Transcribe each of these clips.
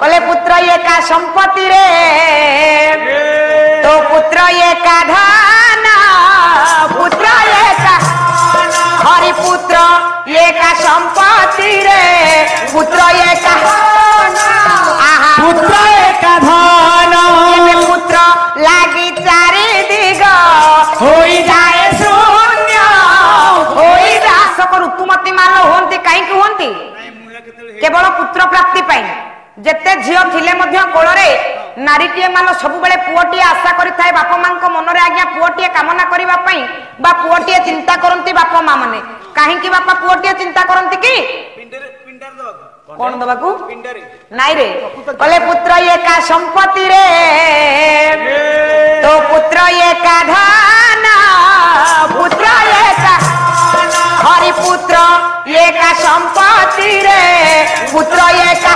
कले पुत्र ये का संपत्ति रे तो पुत्र ये का धन पुत्र ये का हरि पुत्र ये का संपत्ति रे पुत्र ये का पुत्र ये का धन पुत्र लागी चारि दिग होई जाए शून्य होई दास को ऋतुमती मान होंती कहीं होंती केवल पुत्र प्राप्ति पाई जेते झियो थिले मध्य कोଳରେ नारीटीए मान सब बेले पुओटीए आशा करिथाय बापा मां को मनरे आज्ञा पुओटीए कामना करिबा पई बा पुओटीए चिंता करंती बापा मां माने काहे कि बापा पुओटीए चिंता करंती कि पिंडर दबाकू कोन दबाकू पिंडरे नाई रे कले पुत्र ये का संपत्ति रे तो पुत्र ये का धन पुत्र ये का हरि पुत्र ये का संपत्ति रे पुत्र ये का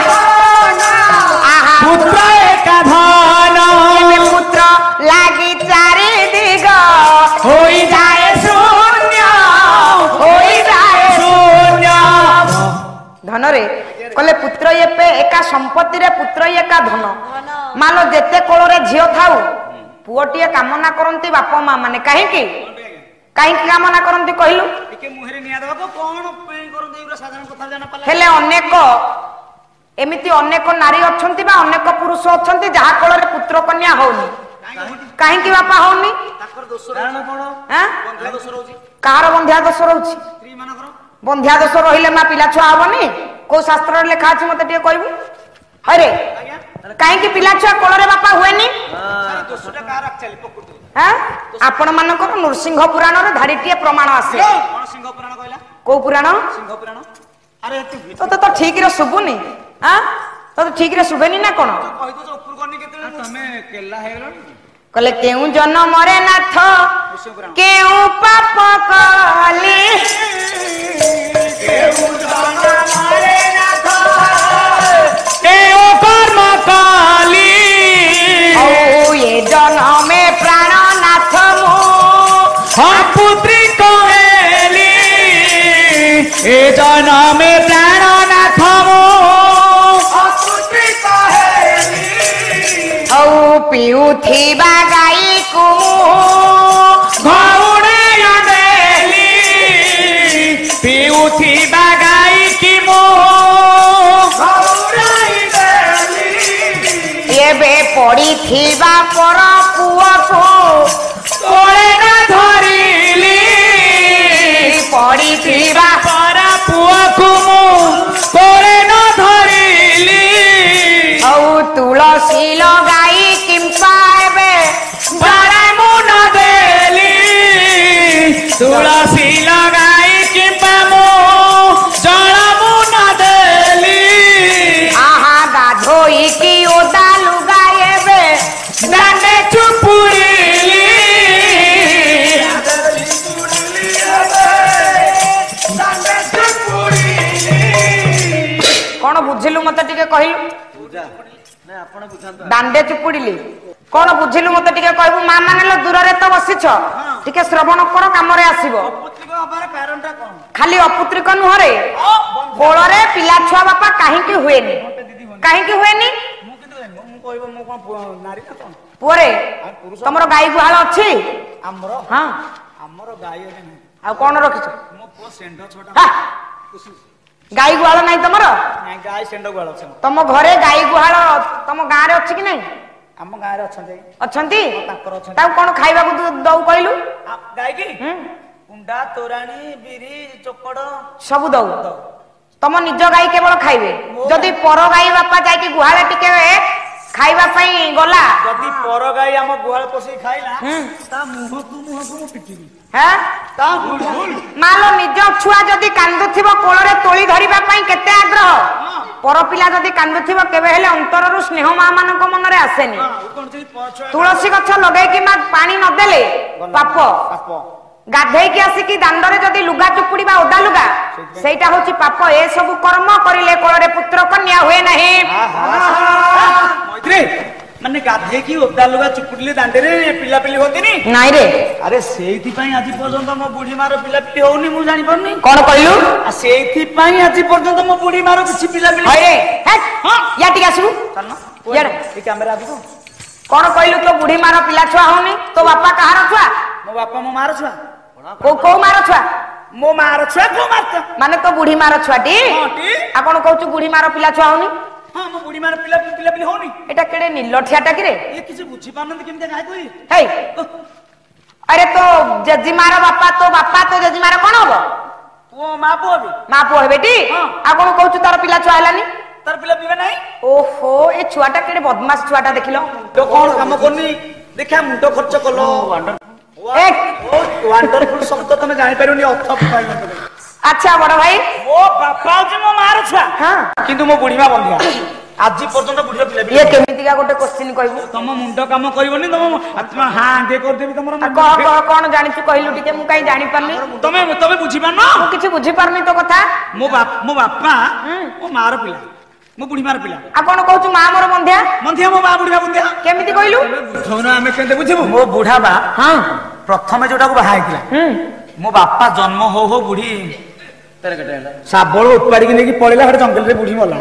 पुत्र एक धन पुत्र लागी चारि दिग होई जाए शून्य होई जाए शून्य धन रे कले पुत्र ये पे एका संपत्ति रे पुत्र ये का धन मानो जेते कोଳରେ झियो थाउ पुओटीए कामना करंती बापा मां माने काहे कि कामना करंती कहिलु टिके मुहरे निया दबाकू कोन पे करंती एबरा साधारण कथा जाना पाला हेले अनेक एमिति अनेक नारी अछंती बा अनेक पुरुष अछंती जहा कोଳରେ पुत्र कन्या होउनी काहे कि बापा होउनी ताकर दोष कारण कोन हैं बंध्या दोष रहउची कार बंध्या दोष रहउची स्त्री मानकर बंध्या दोष रहिले मा पिला छुआ हबनी को शास्त्र रे लिखा अछि मते टिके कहबू अरे आज्ञा काहे कि पिला छुआ कोଳରେ बापा हुएनी सारी दोषटा कार एक्चुअली प्रकृति हैं आपण मानकर नृसिंह पुराण रे धाडीटिए प्रमाण आसे कोन सिंह पुराण कहला को पुराण सिंह पुराण अरे तू तो ठीक रे सुबुनी हां तो ठीक रे सुबेनी ना कोन कहि दो ऊपर करनी केते तमे केला हेगलनी कले केउ जन्म रे नाथ केउ पाप कली केउ जन्म रे नाथ केउ कर्म काली ओ ये जन्म में प्राण नाथ मो हम पुत्री कहेली ए जन्म में प्राणनाथ मो पुत्री कहेली औ पिउथिबा गाई को घौड़े अडेली पिउथी बागाई की मो घौड़ाई देली एबे पड़िथिबा पर पुआ को कोळे न धरिली पड़िथिबा पर पुआकु मो कोळे न धरिली औ तुलसी लगाई किंपा एबे बारे मुन देली तुलसी लगाई कि पामो जल मुन देली आहा गाधोई की ओदा लुगाई एबे दाने चुपुड़िली कौन बुझिलु मते टिके कहिलु ना आपण बुझांतो दांडे चुपुड़िली कौन बुझिलु मते टिके कहबू मां माने लो दूर रे तो बसिछ टिके श्रवण कर काम रे आसीबो पुत्री को हबार कारणटा कोन खाली अपुत्रिक नुहरे कोଳରେ पिला छुआ बापा काहे की हुएनी काहे की हुएनी मु किंतु मु कहबो मु कोन नारी ना कोन पुरे तमरो गाई गुहाल अछि हमरो हां हमरो गाय है नहीं आ कोन रखिछ मो पो सेंड छोटा हा गाई गुहाल नाही तमरो नहीं गाय सेंड गुआल छै तम घरे गाई गुहाल तम गां रे अछि कि नहीं हम गाय रे अछन अछंती ताकर अछन ताऊ कोन खाइबा को दऊ कहलु गाय की कुंडा तोराणी बिरी चोकड़ सब दऊ तम निज गाई केवल खाइबे जदि पर गाई बापा जाय कि गुहाले टिके खाइबा पई गला जदी पर गाय हम गुहाल पोसी खाइला ता मुह को मु पिटिबी हैं ता भूल मालो निज छुआ जदि कांदुथिबो कोଳରେ तोଳି धरिबा पई केते आग्रह पर पिला जदि कांदुथिबो केबे हेले अंतररु स्नेह मा मानक मनरे आसेनी कोन छै पछ तुलसी गछ लगै कि मा पानी न देले पाप पाप गाधै की आसी दांडरे जदि लुगा चुपुड़ीबा ओदा लुगा सेटा होची पाप ए सब कर्म करिले कोଳରେ पुत्र कन्या हुए नाही मैत्री ମାନେ ଗାଧେଇକି ଓଦା ଲୁଗା ଚୁପୁଡିଲେ ଦାଣ୍ଡରେ ପିଲାପିଲି ହୁଅନ୍ତିନି? ନାଇଁ ରେ ଆରେ ସେଇଥିପାଇଁ ଆଜି ପର୍ଯ୍ୟନ୍ତ ମୋ ବୁଢୀ ମାର ପିଲାପିଲି ହଉନି, ମୁଁ ଜାଣିପାରୁନି। କଣ କହିଲୁ? ସେଇଥିପାଇଁ ଆଜି ପର୍ଯ୍ୟନ୍ତ ମୋ ବୁଢୀ ମାର କିଛି ପିଲାପିଲି ହଇରେ ୟା ଟିକେ ଆସିବୁ ଚାଲୁନ ଇଆଡେ। ଏ କ୍ୟାମେରା ଆଗକୁ। କଣ କହିଲୁ ତୋ ବୁଢୀ ମାର ପିଲା ଛୁଆ ହଉନି? ତୋ ବାପା କାହାର ଛୁଆ? ମୋ ବାପା ମୋ ମାର ଛୁଆ। କୋଉ ମାର ଛୁଆ? ମୋ ମାର ଛୁଆ କୋଉ ମାର ଛୁଆ? ମାନେ ତୋ ବୁଢୀ ମାର ଛୁଆଟି? ହଁ ଟି। ଆଉ କଣ କହୁଛୁ ବୁଢୀ ମାର ପିଲା ଛୁଆ ହଉନି? ହଁ ମୋ ବୁଢୀ ମାର ପିଲାପିଲି ହଉନି। ଏଟା କେଡେ ନିଲଠିଆଟା କିରେ? ଏ କିଛି ବୁଝିପାରୁନାହାନ୍ତି କେମିତି ଗାଈ କହି। ହେଇ ଆରେ ତୋ ଜେଜିମାର ବାପା ତୋ ଜେଜିମାର କଣ ହବ? ପୁଅ ମା ପୁଅ ବି ମା ପୁଅ ହେବେ ଟି? ଆଉ କଣ କହୁଛୁ ତାର ପିଲା ଛୁଆ ହେଲାନି? ତାର ପିଲା ନାହିଁ। ଓହୋ ଏ ଛୁଆଟା କେଡେ ବଦମାସ ଛୁଆଟା ଦେଖିଲ। ତ କଣ କାମ କରୁନି ଦେଖିଆ ମୁଣ୍ଡ ଖର୍ଚ୍ଚ କଲ। ୱାଣ୍ଡରଫୁଲ ଶବ୍ଦ ତମେ ଜାଣିପାରିବନି ଅର୍ଥ ପାଇବ। ଆଚ୍ଛା ବଡ ଭାଇ ମୋ ବାପା ହଉଛି ମୋ ମାର ଛୁଆ ହଁ କିନ୍ତୁ ମୋ ବୁଢୀ ମା ବନ୍ଧିଆ। ଆଜି ପର୍ଯ୍ୟନ୍ତ ବୁଢୀର ପିଲାପିଲି ଇଏ କେମିତିକା ଗୋଟେ କୋଶ୍ଚିନ୍ କହିବୁ? ତମ ମୁଣ୍ଡ କାମ କରିବନି। ତମ ହାଁ ଦେ କରିଦେବି ତମର। କଣ ଜାଣିଛୁ କହିଲୁ ଟିକେ? ମୁଁ କାହିଁ ଜାଣିପାରୁନି। ତମେ ବୁଝିପାରୁନ? ମୁଁ କିଛି ବୁଝିପାରୁନି ତୋ କଥା। ମୋ ବାପା ମୋ ମାର ପିଲା, ମୋ ବୁଢୀ ମାର ପିଲା। ଆଉ କଣ କହୁଛୁ ମା ମୋର ବନ୍ଧ୍ୟା? ବନ୍ଧିଆ ମୋ ମା ବୁଢୀ ମା ବନ୍ଧିଆ। କେମିତି କହିଲୁ? ଆମେ କେମିତି ବୁଝିବୁ? ମୋ ବୁଢା ବା ହଁ ପ୍ରଥମେ ଯୋଉଟାକୁ ବାହା ହେଇଥିଲା, ମୋ ବାପା ଜନ୍ମ ହଉ ହଉ ବୁଢୀ ଶାବଳ ଉପାଡ଼ିକି ନେଇକି ପଳେଇଲା। ଗୋଟେ ଜଙ୍ଗଲରେ ବୁଢୀ ମଲା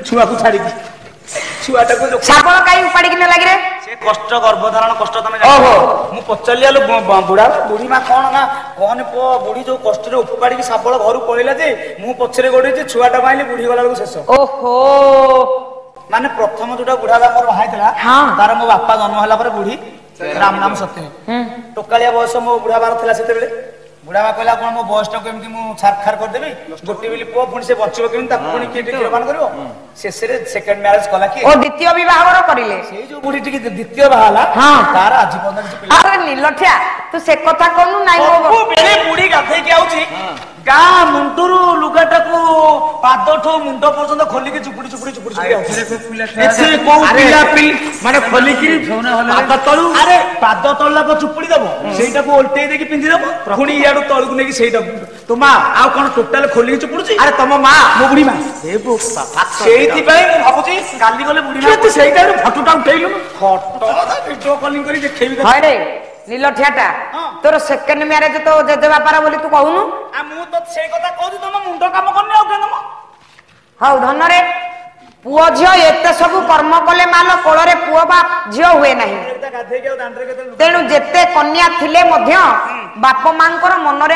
ଛୁଆକୁ ଛାଡିକି। ଛୁଆଟାକୁ ଶାବଳ କାଇଁ ଉପାଡ଼ିକି ନେଲା କିରେ? ସେ କଷ୍ଟ ଗର୍ଭଧାରଣ କଷ୍ଟ ତମେ ଜାଣିବ। ମୁଁ ପଚାରିଲି ଆଲୋ ବୁଢୀ ମା କଣ ନା କହନି ପୁଅ ବୁଢୀ ଯୋଉ କଷ୍ଟରେ ଉପାଡ଼ିକି ଶାବଳ ଘରୁ ପଳେଇଲା ଯେ ମୁଁ ପଛରେ ଗୋଡେଇଛି ଛୁଆଟା ପାଇଲି ବୁଢୀ ଗଲା ବେଳକୁ ଶେଷ। ଓହୋ ମାନେ ପ୍ରଥମ ଯୋଉଟା ବୁଢା ବା ମୋର ବାହା ହେଇଥିଲା ତାର ମୋ ବାପା ଜନ୍ମ ହେଲା ପରେ ବୁଢୀ ରାମ ନାମ ସତ୍ୟ ଟୋକାଳିଆ ବୟସ ମୋ ବୁଢା ବାର ଥିଲା ସେତେବେଳେ। ବୁଢା ବା କହିଲା କଣ ମୋ ବୟସଟାକୁ ଏମିତି ମୁଁ ଛାରଖାର କରିଦେବି ଗୋଟେ ବୋଲି ପୁଅ ପୁଣି ସେ ବଞ୍ଚିବ କେମିତି ତାକୁ ପୁଣି କିଏ ଟିକେ କ୍ଷୀରପାନ କରିବ। ଶେଷରେ ସେକେଣ୍ଡ ମ୍ୟାରେଜ କଲା କି ଦ୍ୱିତୀୟ ବିବାହର କରିଲେ। ସେଇ ଯୋଉ ବୁଢୀ ଟିକେ ଦ୍ୱିତୀୟ ବାହା ହେଲା ତାର ଆଜି ପର୍ଯ୍ୟନ୍ତ କିଛି ପିଲା। ଆରେ ନିଲଠିଆ ତୁ ସେ କଥା କହୁନୁ ନାଇଁ ସବୁବେଳେ ବୁଢୀ ଗାଧେଇକି ଆଉଛି ଗାଁ ମୁଣ୍ଡରୁ ଲୁଗାଟାକୁ ପାଦଠୁ ମୁଣ୍ଡ ପର୍ଯ୍ୟନ୍ତ ଖୋଲିକି ଚୁପୁଡି ମାନେ ଖୋଲିକିରି ପାଦ ତଳୁ ଆରେ ପାଦ ତଳୁକୁ ଚୁପୁଡି ଦବ ସେଇଟାକୁ ଓଲଟେଇ ଦେଇକି ପିନ୍ଧି ଦବ ପୁଣି ଇଆଡୁ ତଳକୁ ନେଇକି ସେଇଟାକୁ ତୋ ମା ଆଉ କଣ ଟୋଟାଲ ଖୋଲିକି ଚୁପୁଡୁଛି? ଆରେ ତମ ମା ମୋ ବୁଢୀ ମା ସେଇଥିପାଇଁ ମୁଁ ଭାବୁଛି କାଲି ଗଲେ ବୁଢୀ ମା ସେଇଟା ଫଟୋଟା ଉଠେଇଲୁ ଫଟୋ ଭିଡିଓ କଲିଂ କରି ଦେଖେଇବି। ନିଲଠିଆଟା ତୋର ସେକେଣ୍ଡ ମ୍ୟାରେଜ ତ ଜେଜେ ବାପାର ବୋଲି ତୁ କହୁନୁ? ମୁଁ ତ ସେଇ କଥା କହୁଛି ତମ ମୁଣ୍ଡ କାମ କରୁନି ଆଉ କେନ। ହଉ ଧନରେ ପୁଅ ଝିଅ ଏତେ ସବୁ କର୍ମ କଲେ ମାଲ କୋଳରେ ପୁଅ ବା ଝିଅ ହୁଏ ନାହିଁ। ତେଣୁ ଯେତେ କନ୍ୟା ଥିଲେ ମଧ୍ୟ ବାପ ମାଙ୍କର ମନରେ